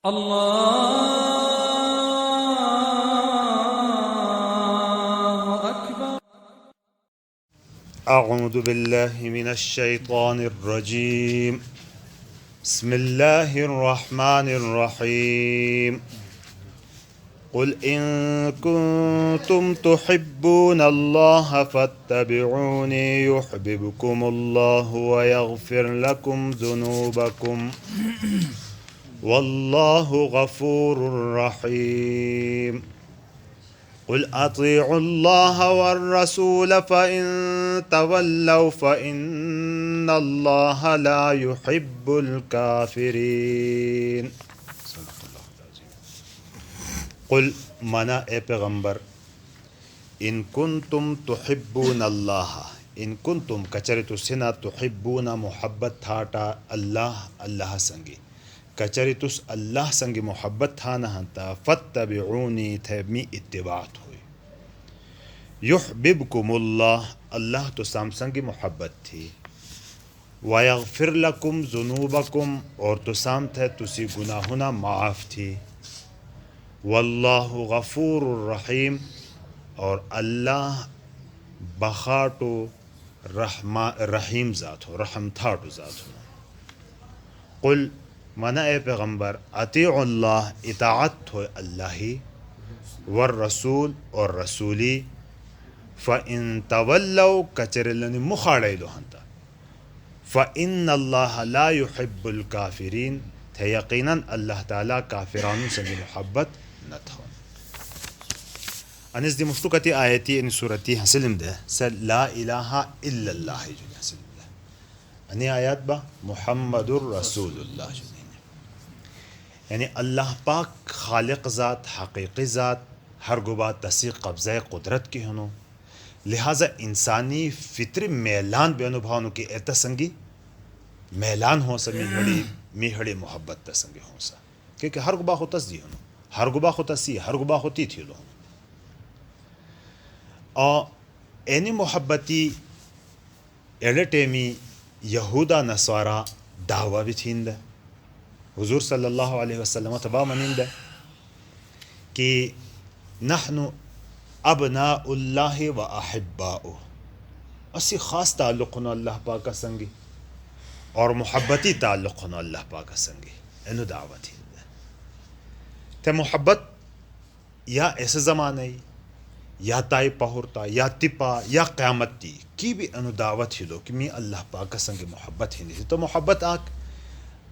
الله أكبر. أعوذ بالله من الشيطان الرجيم. بسم الله الرحمن الرحيم. قل إن كنتم تحبون الله فاتبعوني يحببكم الله ويغفر لكم ذنوبكم والله غفور رحيم. قل أطيعوا الله والرسول فإن تولوا فإن الله لا يحب الكافرين. قل منا اے پیغمبر ان کنتم تحبون اللہ ان کنتم کچرت سنا تحبون محبت تھاٹا اللہ سنگی کچرتس اللہ سنگی محبت تھا نہ ہنتا فاتبعونی تھے می اتباعت ہوئی یحببکم اللہ تو سام سنگی محبت تھی ویغفر لکم ذنوبکم اور تو سام تھے تسی گناہنا معاف تھی واللہ غفور الرحیم اور اللہ بخاٹو رحیم ذات ہو رحم تھاٹو ذات ہو. قل منع اے پیغمبر اطیعوا اللہ اطاعت ہو اللہ ہی والرسول اور رسولی فإن تولوا کچرلن مخاڑے دو ہنتا فإن اللہ لا يحب الكافرین تھے یقیناً اللہ تعالیٰ کافرانو سنگی محبت نہ تھا. انس دی مفتوقتی آیتی ان صورتی حسلم دے سر لا الہ الا اللہ جو حسلم دے انہی آیات با محمد الرسول اللہ جو یعنی اللہ پاک خالق ذات حقیقی ذات ہر گبا تسی قبضہ قدرت کی ہنو لہٰذا انسانی فطری میلان بے انبھاؤنو کی ایتا سنگی میلان ہو سا میہڑی محبت تسنگی ہو سا کیونکہ ہر گبا ہوتا سی ہنو ہر گبا ہوتا سی ہر گبا ہوتی تھی لو اور اینی محبتی ایڑے ٹیمی یہودا نصارا دعویٰ بھی تھیند حضور صلی اللہ علیہ وسلم تبا منند کہ نحن ابناء اللہ و احباؤہ اسی خاص تعلقنا اللہ پاکا سنگی اور محبتی تعلقنا اللہ پاکا سنگی انو دعوت ہی تے محبت یا ایسے زمانے یا تائی پہورتا یا تپا یا قیامت تی کی بھی انو دعوت ہی لو کہ میں اللہ پاکا سنگی محبت ہی نہیں تو محبت آک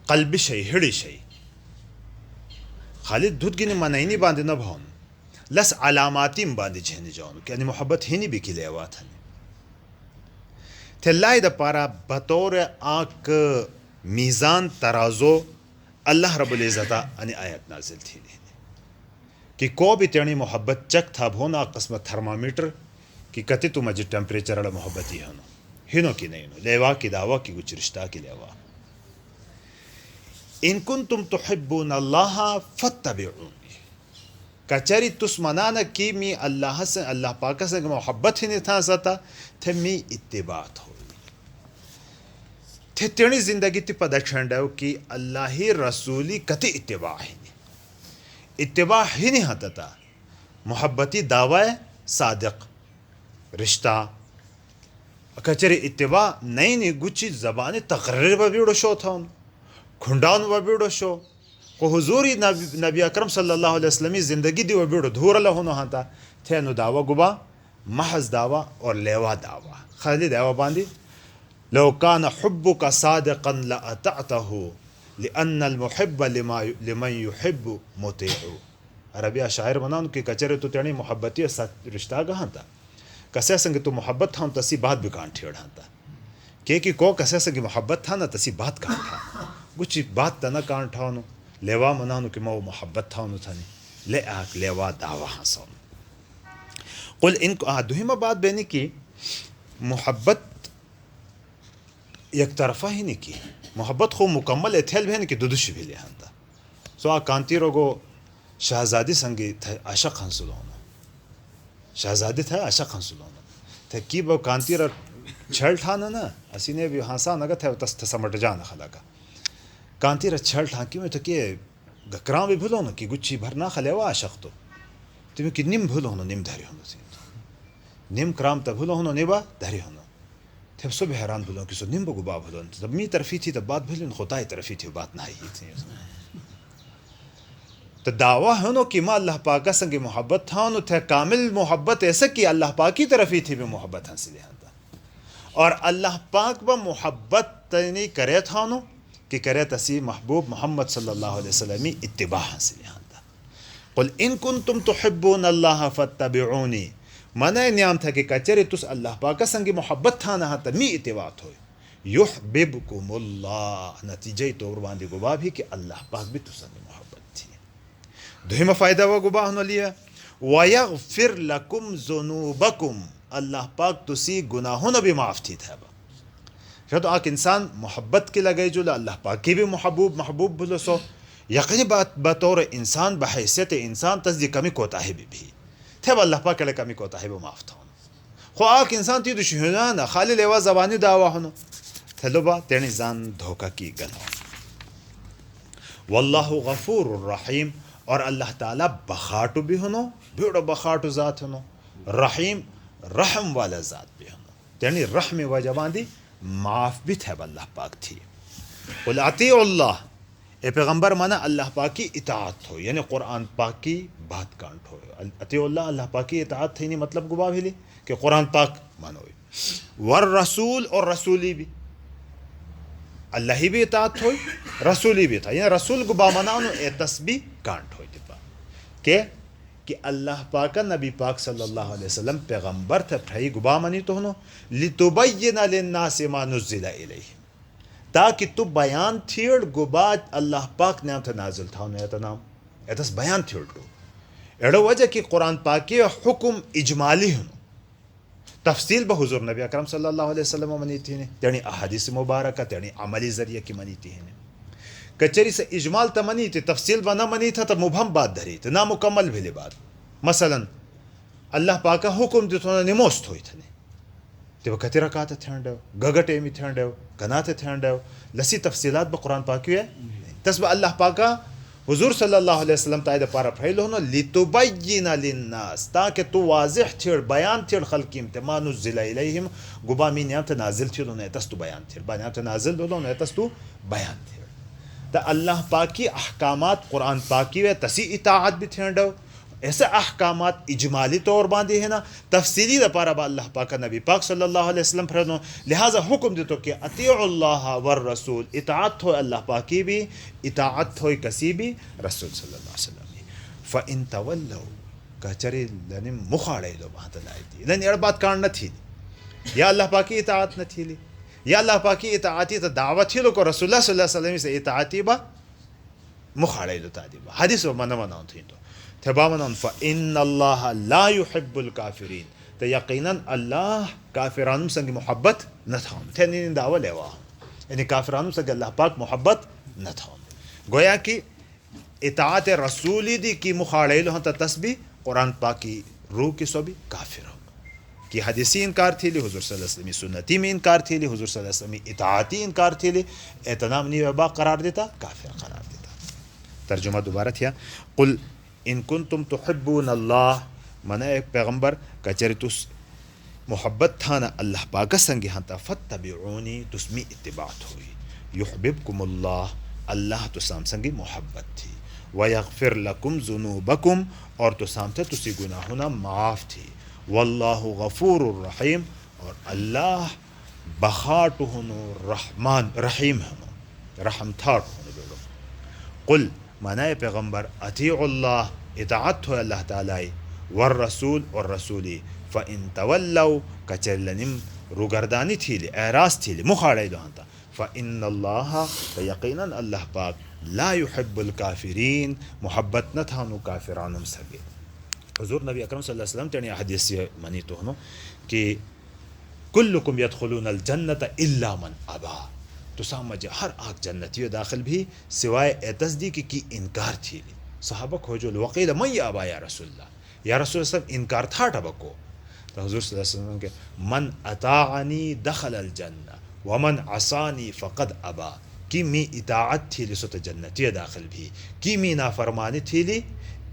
قلبی شئی ہڑی شئی خالد دھد گی نے منائی نہیں باندھے نہ بھون لس علاماتی باندھے جہنی جاؤن کہ انہی محبت ہی نہیں بھی کلے آوات ہنی تھے اللہ دا پارا بطور آنک میزان ترازو اللہ رب العزتہ انہی آیت نازل تھی نہیں کہ کو بھی تیرنی محبت چک تھا بھونا قسمت تھرمامیٹر کہ کتی تو مجھے ٹیمپریچر اڑا محبتی ہنو کی نہیں ہنو لیوا کی دعویٰ کی کچھ رشتہ کی لیوا ان کنتم تحبون اللہ فاتبعونی کچری تس منانا کی می اللہ سے اللہ پاکا سے محبت ہی نہیں تھا ستا تھے می اتباعت ہوئی تھے تیرنی زندگی تی پدا چھنڈاو کی اللہ ہی رسولی کتی اتباع ہی نہیں اتباع ہی نہیں ہتا تھا محبتی دعوی صادق رشتہ کچری اتباع نہیں گچی زبان تقریر با بیڑو شو تھا ان کھنڈان و بیڑو شو کو حضوری نبی اکرم صلی اللہ علیہ وسلم زندگی دی و بیڑو دھور اللہ ہونا ہاتا تھے انو دعوی گبا محض دعوی اور لیوا دعوی خالی دعوی باندی لو کان حبک صادقا لأطعته لأن المحب لمن يحب مطیع. عربیہ شاعر بناؤں کہ کچرے تو تیرنی محبتی رشتہ گہاں تھا کسے سنگی تو محبت تھا تسی بات بھی کان ٹھیڑ ہاں تھا کہ کو کسے سنگی محبت تھا نا تسی بات کان تھا کچھ بات تا نا کان ٹھاؤنو لیوا مناؤں کہ مو محبت تھاؤنو تھا نہیں لے آک لیوا دعوی ہاں سون. قل ان کو دوہیمہ بات بینی کی محبت یک طرفہ ہی نہیں کی محبت خو مکمل ایتھیل بھی نہیں کہ دودش بھی لے ہنتا سو کانتی روگو شہزادی سنگی تھے عشق ہنسلونا شہزادی تھے عشق ہنسلونا تھے کی با کانتی رو چھل ٹھانا نا اسی نے بھی ہنسا نگا تھے تس تسمٹ جانا خلا کا کانتی رو چھل ٹھان کی میں تو کہ گکراں بھی بھلو نا کہ گچھی بھرنا خلیوا عاشق تو تمہیں کہ نم بھلو ہونا نم دھری ہونا نم کرام تا بھلو ہونا نبا دھری ہونا تھے سب حیران بھلو کہ سو نم بگبا بھلو تب می طرفی تھی تب بات بھلو خطائی طرفی تھی بات نہ ہی تھی تو دعویٰ ہے نو کہ ما اللہ پاکا سنگ محبت تھا نو تھے کامل محبت ایسا کہ اللہ پاک کی طرف ہی تھی بھی محبت حاصل ہے اور اللہ پاک با محبت تنی کرے تھا نو کہ کرے تسی محبوب محمد صلی اللہ علیہ وسلم اتباع حاصل ہے قل ان کنتم تحبون اللہ فاتبعونی منع نیام تھا کہ کچری تس اللہ پاکا سنگ محبت تھا نہ تا می اتباع ہوئے یحببکم اللہ نتیجہ طور باندی گوا بھی کہ اللہ پاک بھی تسنگ محبت تھی دوہم فائدہ و گباہ نو لیا وَيَغْفِرْ لَكُمْ ذُنُوبَكُمْ اللہ پاک تسی گناہوں نہ بھی معاف تھی تھا پھر تو آک انسان محبت کے لگے جو اللہ پاک کی بھی محبوب بلو سو یقینی بات بطور انسان بحیثیت انسان تصدیق کمی کوتا ہے بھی تھے اللہ پاک کے لئے کمی کوتا ہے بھی معاف تھا خو آک انسان تی دشہنانا خالی لیوا زبانی دعویٰ ہونو تھلو با تیرنی زان دھوکہ کی گنو واللہ غفور الرحیم اور اللہ تعالیٰ بخاٹو بھی ہونو بیڑو بخاٹو ذات ہونو رحیم رحم والا ذات بھی ہونو یعنی رحم وجہ باندی معاف بھی تھے اللہ پاک تھی قل اطیعوا اللہ اے پیغمبر مانا اللہ پاک کی اطاعت ہو یعنی قرآن پاک کی بات کانٹ ہو اطیعوا اللہ اللہ پاک کی اطاعت تھی نہیں مطلب گواہ بھی لی کہ قرآن پاک مانوئی والرسول اور رسولی بھی اللہ ہی بھی اطاعت ہوئی رسولی بھی تھا یعنی رسول گبا منانو اے تسبیح کانٹ ہوئی تھا کہ اللہ پاک نبی پاک صلی اللہ علیہ وسلم پیغمبر تھا پھائی گبا منی تو ہنو لتبین للناس ما نزل الیہ تاکہ تو بیان تھیڑ گبا اللہ پاک نام تھا نازل تھا انہوں ایتا نام ایتاس بیان تھیڑ دو ایڑو وجہ کہ قرآن پاکی حکم اجمالی ہنو تفصیل با حضور نبی اکرم صلی اللہ علیہ وسلم منی تھی نے تیرنی احادیث مبارکہ تیرنی عملی ذریعہ کی منی تھی نے کچری سے اجمال تا منی تھی تفصیل با نہ منی تھا تا مبہم بات دھری تھی نامکمل بھی بات مثلا اللہ پاکا حکم دیتو نا نموست ہوئی تھا تے وہ کتی رکعت تھینڈو گگٹے می تھینڈو کنات تھینڈو لسی تفصیلات با قرآن پاکی ہے تسبہ اللہ پاکا حضور صلی اللہ علیہ وسلم تائید پارا پھیلو ہنو لتبین للناس تاکہ تو واضح تھیڑ بیان تھیڑ خلقیم تے ما نزل الیہم گبا می نیام تے نازل تھیڑو نیتس تو بیان تھیڑ با نیام تے نازل دولو نیتس تو بیان تھیڑ تا اللہ پاکی احکامات قرآن پاکی وے تسی اطاعت بھی تھینڈو ایسے احکامات اجمالی طور باندھی ہے نا تفصیلی دا پارا با اللہ پاک نبی پاک صلی اللہ علیہ وسلم پھردو لہذا حکم دیتو کہ اطیعوا اللہ والرسول اطاعت ہوئی اللہ پاکی بھی اطاعت ہوئی کسی بھی رسول صلی اللہ علیہ وسلم بھی فَإِن تَوَلَّوْا کچری لنی مخاڑے لو بہت لائی دی لنی اڑ بات کارن نہ تھی یا اللہ پاکی اطاعت نہ تھی لی یا اللہ پاکی اطاعتی تا دعوت تھی لو کو رسول اللہ صلی اللہ علیہ وسلم سے اطاعتی با مخاڑے لو تا دی با حدیث و منہ مناؤں تھی تو تھبامن فإن اللہ لا يحب الكافرین تو یقیناً اللہ کافرانم سنگ محبت نہ تھا تھے نہیں دعوی لیوا یعنی کافرانم سنگ اللہ پاک محبت نہ تھا گویا کہ اطاعت رسولی دی کی مخاڑے لو تا تسبیح قرآن پاک کی روح کی سو بھی کافر ہو کی حدیثی انکار تھی لی حضور صلی اللہ علیہ وسلم سنتی میں انکار تھی لی حضور صلی اللہ علیہ وسلم اطاعتی انکار تھی لی اعتنام نہیں وبا قرار دیتا کافر قرار دیتا ترجمہ دوبارہ تھیا قل ان کنتم تحبون اللہ منع ایک پیغمبر کچری تس محبت تھانا اللہ پاک سنگی ہنتا فتبعونی تسمی اتباعت ہوئی یحببکم اللہ اللہ تسام سنگی محبت تھی ویغفر لکم ذنوبکم اور تسام تھے تسی گناہونا معاف تھی واللہ غفور الرحیم اور اللہ بخاٹو ہنو رحمان رحیم ہنو رحم تھاٹ ہنو بیڑو قل معنی پیغمبر اطیعوا اللہ اطاعت ہو اللہ تعالی والرسول اور رسولی فإن تولوا کچلنم روگردانی تھی لی اعراض تھی لی مخاڑے دو ہنتا فإن اللہ یقیناً اللہ پاک لا يحب الکافرین محبت نہ تھانو کافرانم سگے حضور نبی اکرم صلی اللہ علیہ وسلم تینی حدیث سے منی تو ہنو کہ کلکم یدخلون الجنت الا من ابا تو سامجھے ہر آگ جنتی داخل بھی سوائے اے تصدیق کی انکار تھی لی صحابہ کھوجو وقیل من یا ابا یا رسول اللہ یا رسول اللہ وسلم انکار تھا ٹبکو تو حضور صلی اللہ علیہ وسلم کہ من اطاعنی دخل الجنہ ومن عصانی فقد ابا کی می اطاعت تھی لی سوت جنتی داخل بھی کی می نافرمانی تھی لی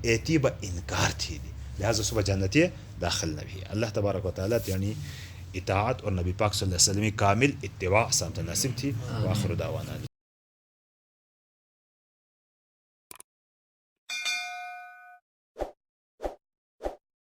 ایتی با انکار تھی لی لہذا صبح جنتی داخل نبی اللہ تبارک و تعالیٰ یعنی اطاعت اور نبی پاک صلی اللہ علیہ وسلم کامل اتباع سامت نصیب تھی وآخر دعوانا